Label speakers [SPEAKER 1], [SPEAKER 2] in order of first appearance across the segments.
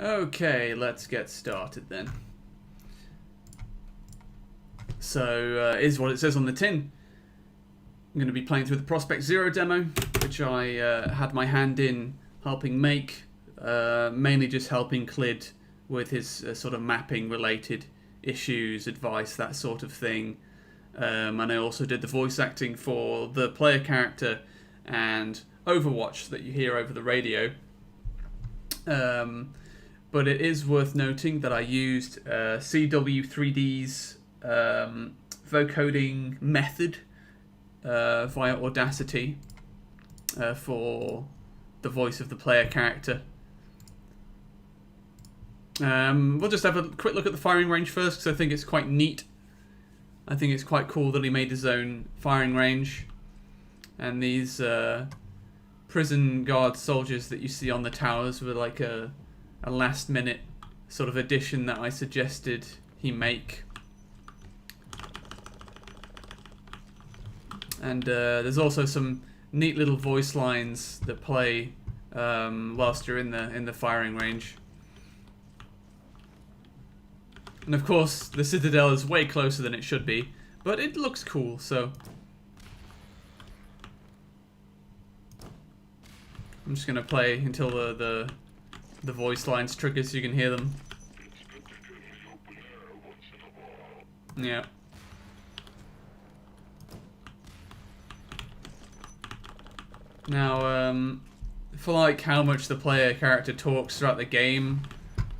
[SPEAKER 1] Okay, let's get started then. So, is what it says on the tin. I'm going to be playing through the Prospekt 0 demo, which I had my hand in helping make, mainly just helping Clid with his sort of mapping related issues, advice, that sort of thing. And I also did the voice acting for the player character and Overwatch that you hear over the radio. But it is worth noting that I used CW3D's vocoding method via Audacity for the voice of the player character. We'll just have a quick look at the firing range first, because I think it's quite neat. I think it's quite cool that he made his own firing range. And these prison guard soldiers that you see on the towers were like a last minute sort of addition that I suggested he make. And there's also some neat little voice lines that play whilst you're in the firing range. And of course, the Citadel is way closer than it should be, but it looks cool, so I'm just gonna play until the voice lines trigger so you can hear them. Yeah. Now, for like how much the player character talks throughout the game,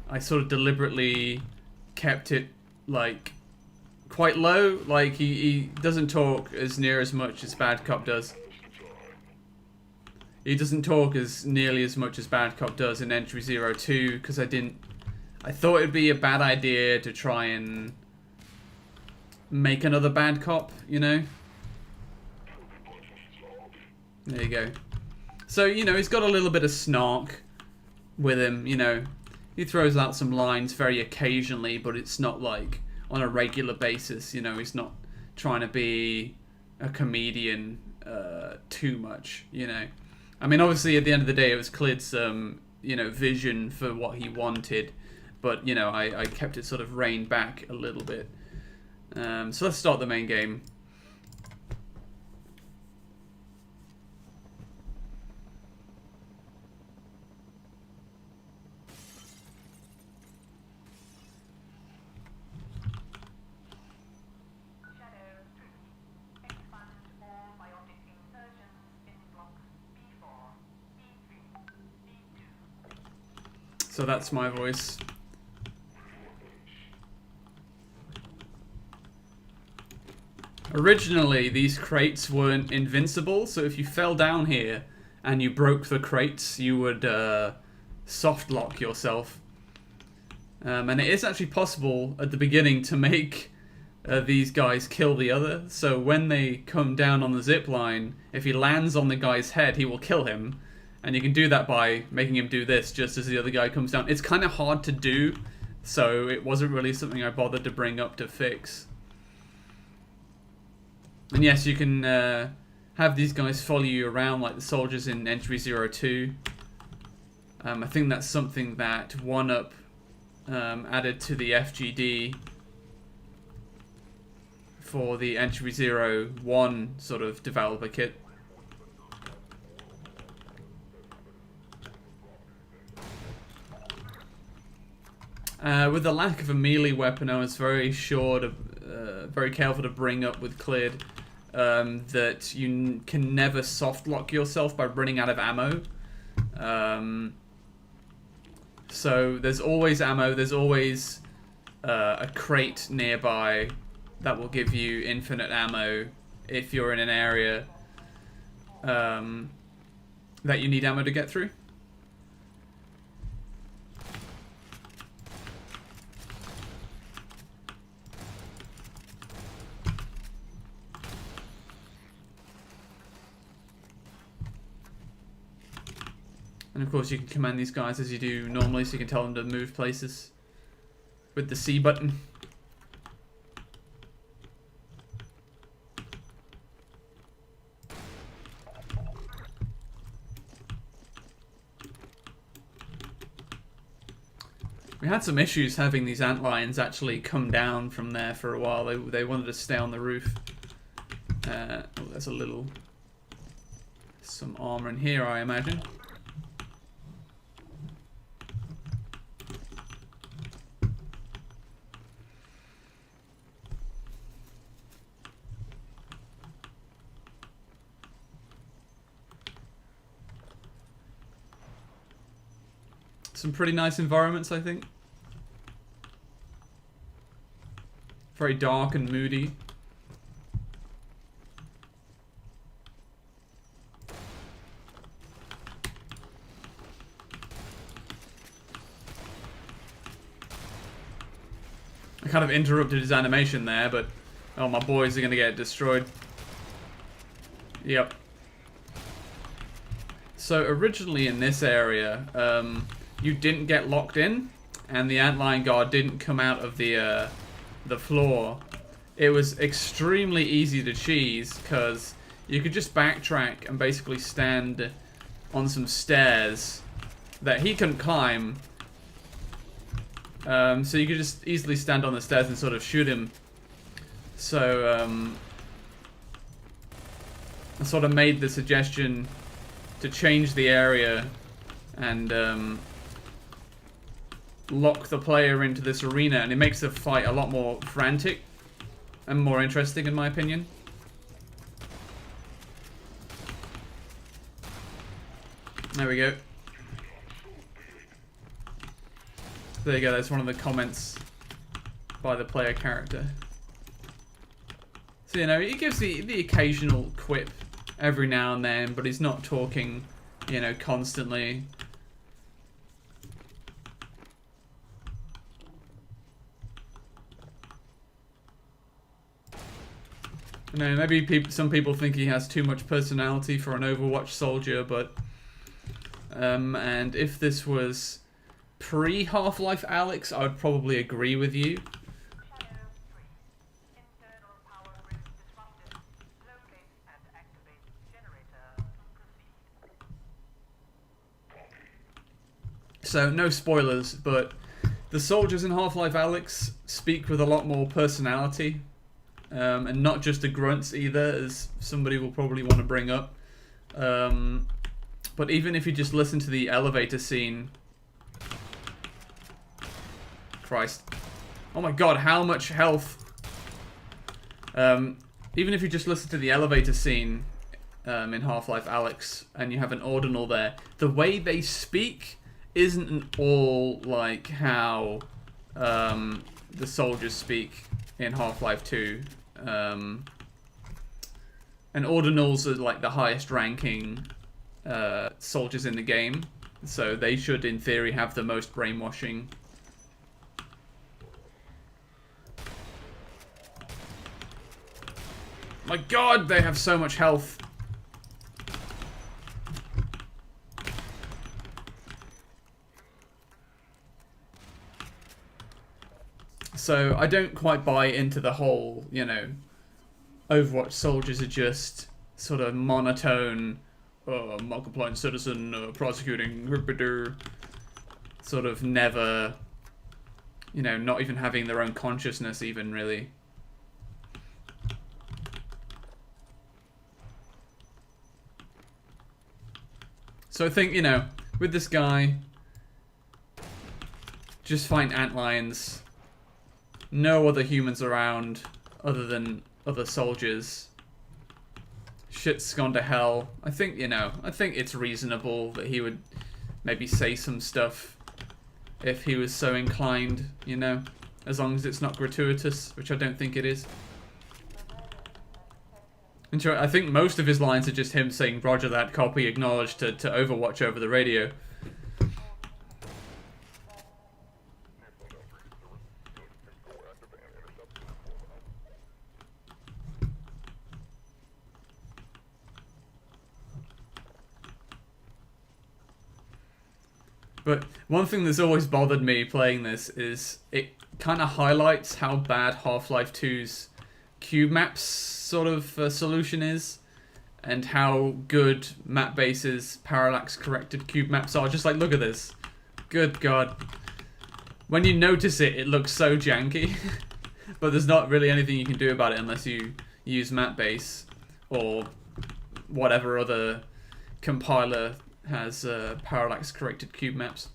[SPEAKER 1] I sort of deliberately kept it like quite low. Like he doesn't talk as near as much as Bad Cop does. He doesn't talk as nearly as much as Bad Cop does in Entry 02 because I thought it'd be a bad idea to try and make another Bad Cop, you know? There you go. So, you know, he's got a little bit of snark with him, you know. He throws out some lines very occasionally, but it's not like on a regular basis, you know. He's not trying to be a comedian too much, you know. I mean, obviously, at the end of the day, it was Clid's, you know, vision for what he wanted. But, you know, I kept it sort of reined back a little bit. So let's start the main game. So that's my voice. Originally, these crates weren't invincible, so if you fell down here and you broke the crates, you would soft lock yourself. And it is actually possible at the beginning to make these guys kill the other. So when they come down on the zip line, if he lands on the guy's head, he will kill him. And you can do that by making him do this just as the other guy comes down. It's kind of hard to do, so it wasn't really something I bothered to bring up to fix. And yes, you can have these guys follow you around like the soldiers in Entry 02. I think that's something that 1UP added to the FGD for the Entry 01 sort of developer kit. With the lack of a melee weapon, I was very careful to bring up with Clid that you can never soft lock yourself by running out of ammo. So there's always ammo. There's always a crate nearby that will give you infinite ammo if you're in an area that you need ammo to get through. And of course you can command these guys as you do normally, so you can tell them to move places with the C button. We had some issues having these antlions actually come down from there for a while. They wanted to stay on the roof. Oh, there's some armor in here, I imagine. Some pretty nice environments, I think. Very dark and moody. I kind of interrupted his animation there, but oh, my boys are gonna get destroyed. Yep. So originally in this area, you didn't get locked in, and the antlion guard didn't come out of the floor. It was extremely easy to cheese because you could just backtrack and basically stand on some stairs that he couldn't climb. So you could just easily stand on the stairs and sort of shoot him. So I sort of made the suggestion to change the area and lock the player into this arena, and it makes the fight a lot more frantic and more interesting, in my opinion. There we go. There you go, that's one of the comments by the player character. So, you know, he gives the occasional quip every now and then, but he's not talking, you know, constantly. You know, maybe some people think he has too much personality for an Overwatch soldier, but and if this was pre-Half-Life Alyx, I would probably agree with you. So, no spoilers, but the soldiers in Half-Life Alyx speak with a lot more personality. And not just the grunts either, as somebody will probably want to bring up. But even if you just listen to the elevator scene... Christ. Oh my god, how much health! Even if you just listen to the elevator scene in Half-Life Alyx, and you have an ordinal there, the way they speak isn't at all like how the soldiers speak in Half-Life 2. And ordinals are like the highest ranking soldiers in the game, so they should in theory have the most brainwashing. My god, they have so much health. So I don't quite buy into the whole, you know, Overwatch soldiers are just sort of monotone, multiplying citizen, prosecuting, sort of never, you know, not even having their own consciousness even, really. So I think, you know, with this guy, just find antlions. No other humans around other than other soldiers. Shit's gone to hell. I think, you know, I think it's reasonable that he would maybe say some stuff if he was so inclined, you know, as long as it's not gratuitous, which I don't think it is. And I think most of his lines are just him saying "Roger that, copy, acknowledged" to Overwatch over the radio. But one thing that's always bothered me playing this is it kind of highlights how bad Half-Life 2's cube maps sort of solution is, and how good Mapbase's parallax corrected cube maps are. Just like, look at this. Good God. when you notice it, it looks so janky. But there's not really anything you can do about it unless you use MapBase or whatever other compiler has parallax corrected cube maps.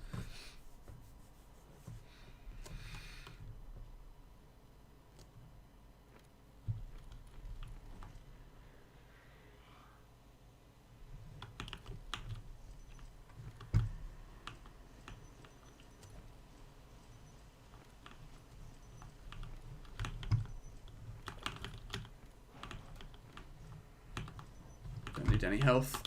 [SPEAKER 1] Don't need any health.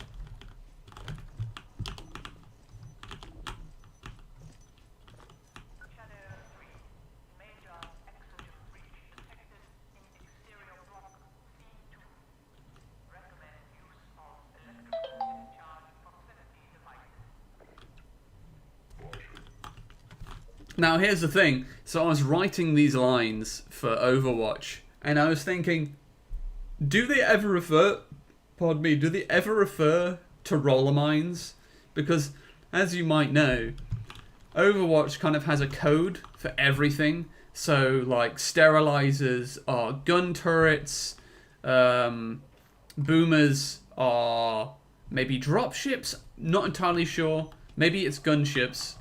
[SPEAKER 1] Now here's the thing, so I was writing these lines for Overwatch, and I was thinking, do they ever refer to roller mines? Because, as you might know, Overwatch kind of has a code for everything, so like sterilizers are gun turrets, boomers are maybe dropships, not entirely sure, maybe it's gunships.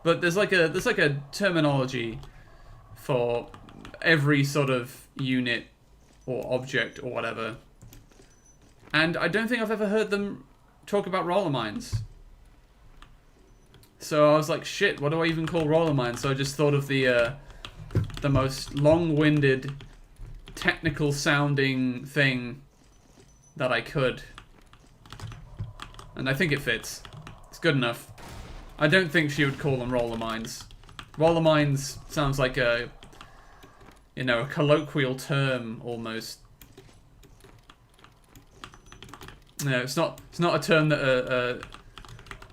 [SPEAKER 1] But there's like a terminology for every sort of unit or object or whatever. And I don't think I've ever heard them talk about roller mines. So I was like, shit, what do I even call roller mines? So I just thought of the most long-winded, technical sounding thing that I could. And I think it fits. It's good enough. I don't think she would call them roller mines. Roller mines sounds like a, you know, a colloquial term almost. No, it's not a term that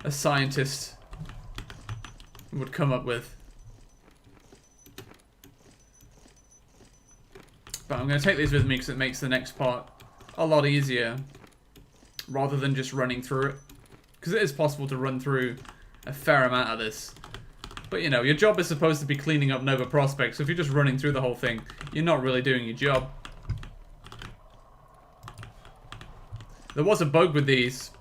[SPEAKER 1] a scientist would come up with. But I'm going to take these with me because it makes the next part a lot easier, rather than just running through it. Because it is possible to run through a fair amount of this. But you know, your job is supposed to be cleaning up Nova Prospekt, so if you're just running through the whole thing, you're not really doing your job. There was a bug with these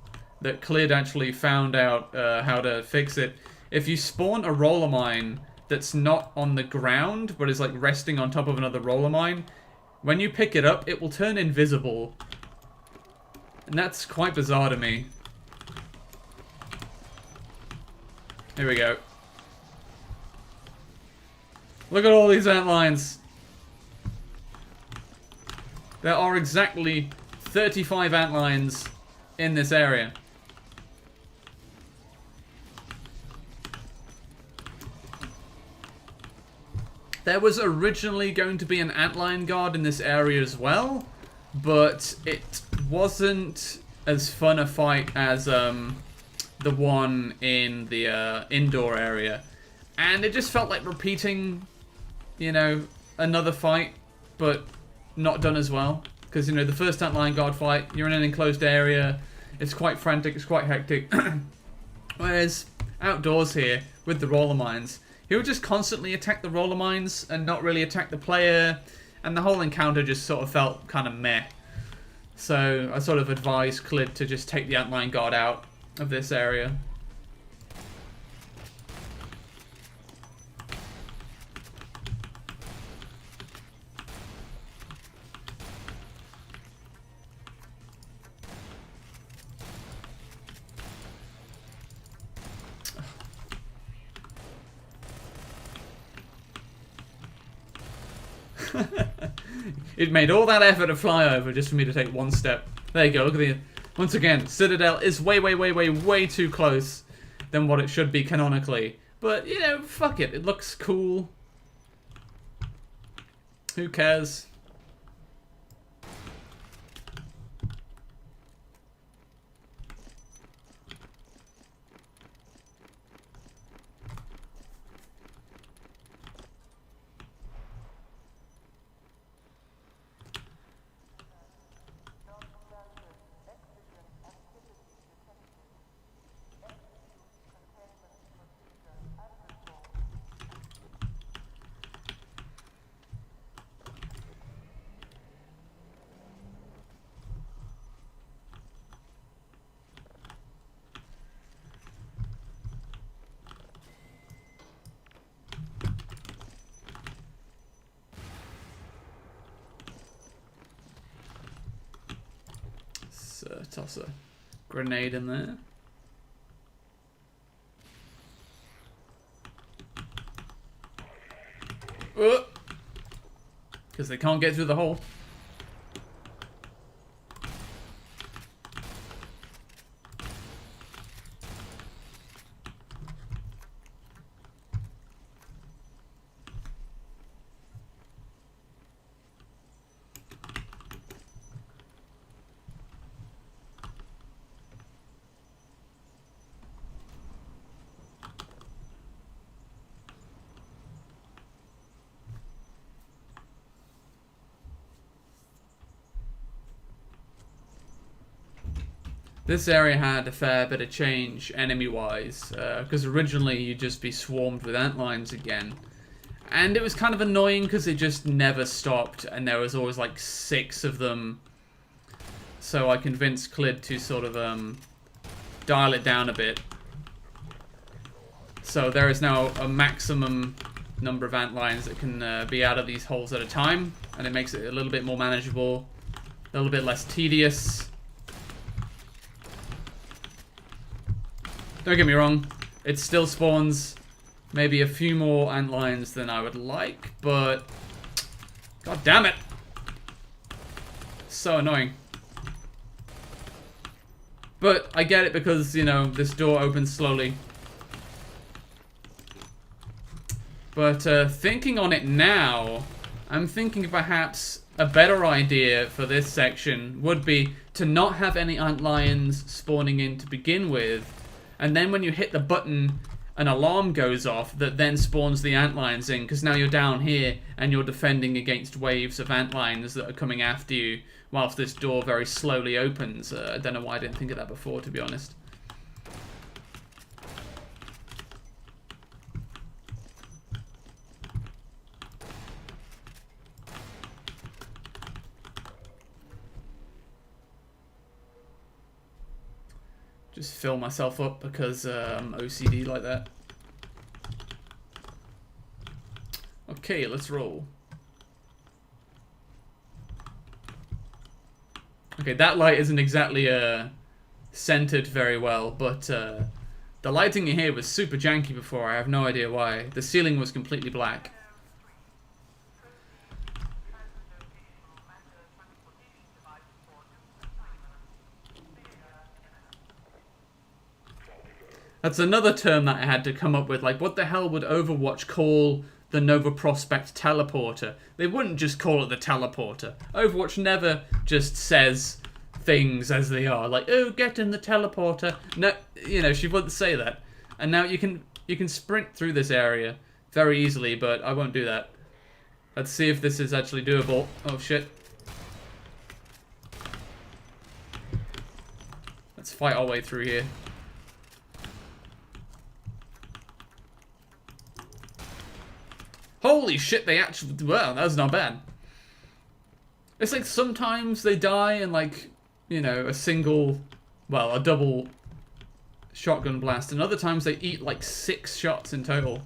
[SPEAKER 1] that Cleared actually found out how to fix it. If you spawn a roller mine that's not on the ground, but is like resting on top of another roller mine, when you pick it up, it will turn invisible. And that's quite bizarre to me. Here we go. Look at all these antlines. There are exactly 35 antlines in this area. There was originally going to be an antline guard in this area as well, but it wasn't as fun a fight as the one in the indoor area, and it just felt like repeating, you know, another fight, but not done as well. Because, you know, the first antline guard fight, you're in an enclosed area, it's quite frantic, it's quite hectic. Whereas outdoors here with the roller mines, he would just constantly attack the roller mines and not really attack the player, and the whole encounter just sort of felt kind of meh. So I sort of advised Clid to just take the antline guard out of this area. It made all that effort to fly over just for me to take one step. There you go, look at the... Once again, Citadel is way too close than what it should be canonically. But, you know, fuck it. It looks cool. Who cares? toss a grenade in there. Because they can't get through the hole. This area had a fair bit of change enemy-wise, because originally you'd just be swarmed with antlions again. And it was kind of annoying because it just never stopped, and there was always like 6 of them. So I convinced Clid to sort of dial it down a bit. So there is now a maximum number of antlions that can be out of these holes at a time, and it makes it a little bit more manageable, a little bit less tedious. Don't get me wrong, it still spawns maybe a few more antlions than I would like, but god damn it, so annoying. But I get it because, you know, this door opens slowly. But thinking on it now, I'm thinking perhaps a better idea for this section would be to not have any antlions spawning in to begin with. And then when you hit the button, an alarm goes off that then spawns the antlions in, because now you're down here and you're defending against waves of antlions that are coming after you whilst this door very slowly opens. I don't know why I didn't think of that before, to be honest. Just fill myself up because I'm OCD like that. Okay, let's roll. Okay, that light isn't exactly centered very well, but the lighting in here was super janky before. I have no idea why. The ceiling was completely black. That's another term that I had to come up with. Like, what the hell would Overwatch call the Nova Prospekt teleporter? They wouldn't just call it the teleporter. Overwatch never just says things as they are. Like, oh, get in the teleporter. No, you know, she wouldn't say that. And now you can sprint through this area very easily, but I won't do that. Let's see if this is actually doable. Oh, shit. Let's fight our way through here. Holy shit, they actually... Well, that was not bad. It's like sometimes they die in like, you know, a single... Well, a double shotgun blast. And other times they eat like 6 shots in total.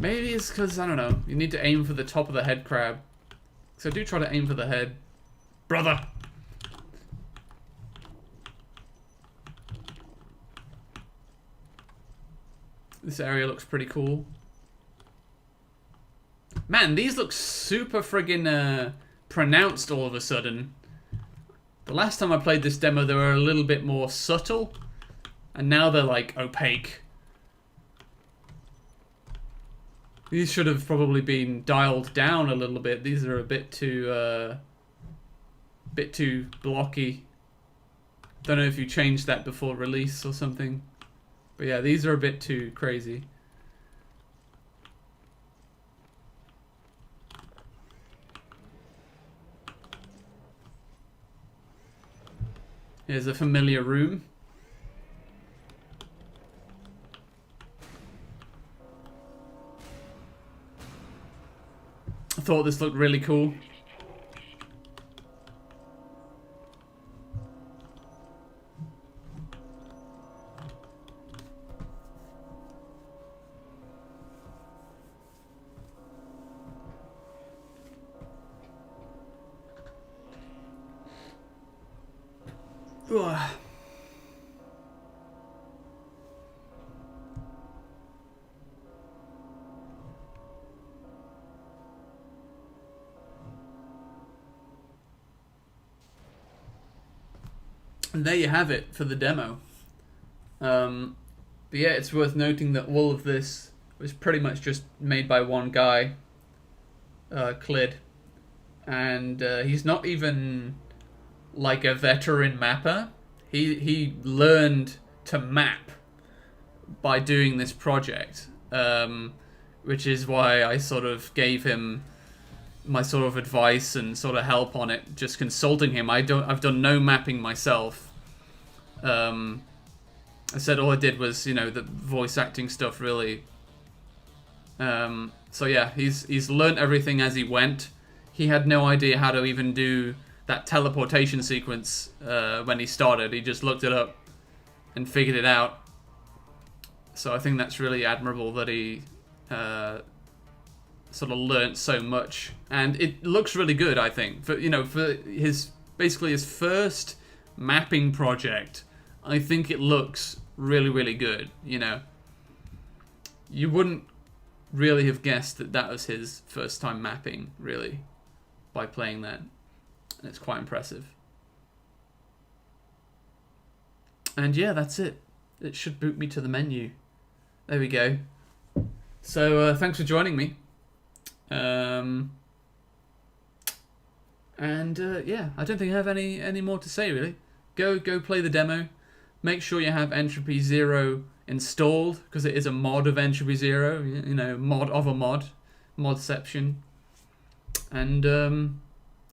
[SPEAKER 1] Maybe it's because, I don't know, you need to aim for the top of the head crab. So do try to aim for the head. Brother! This area looks pretty cool. Man, these look super friggin' pronounced all of a sudden. The last time I played this demo, they were a little bit more subtle. And now they're like opaque. These should have probably been dialed down a little bit. These are a bit too blocky. Don't know if you changed that before release or something. But yeah, these are a bit too crazy. Here's a familiar room. I thought this looked really cool. And there you have it for the demo. But yeah, it's worth noting that all of this was pretty much just made by one guy, Clid, and he's not even like a veteran mapper. He learned to map by doing this project, which is why I sort of gave him my sort of advice and sort of help on it, just consulting him. I've done no mapping myself. I said all I did was, you know, the voice acting stuff, really. So yeah, he's learnt everything as he went. He had no idea how to even do that teleportation sequence when he started. He just looked it up and figured it out. So I think that's really admirable that he sort of learnt so much, and it looks really good. I think for his basically his first mapping project, I think it looks really, really good. You know, you wouldn't really have guessed that that was his first time mapping, really, by playing that, and it's quite impressive. And yeah, that's it. It should boot me to the menu. There we go. So thanks for joining me. Yeah, I don't think I have any more to say, really. Go play the demo. Make sure you have Entropy Zero installed, because it is a mod of Entropy Zero. You know, mod of a mod, modception. And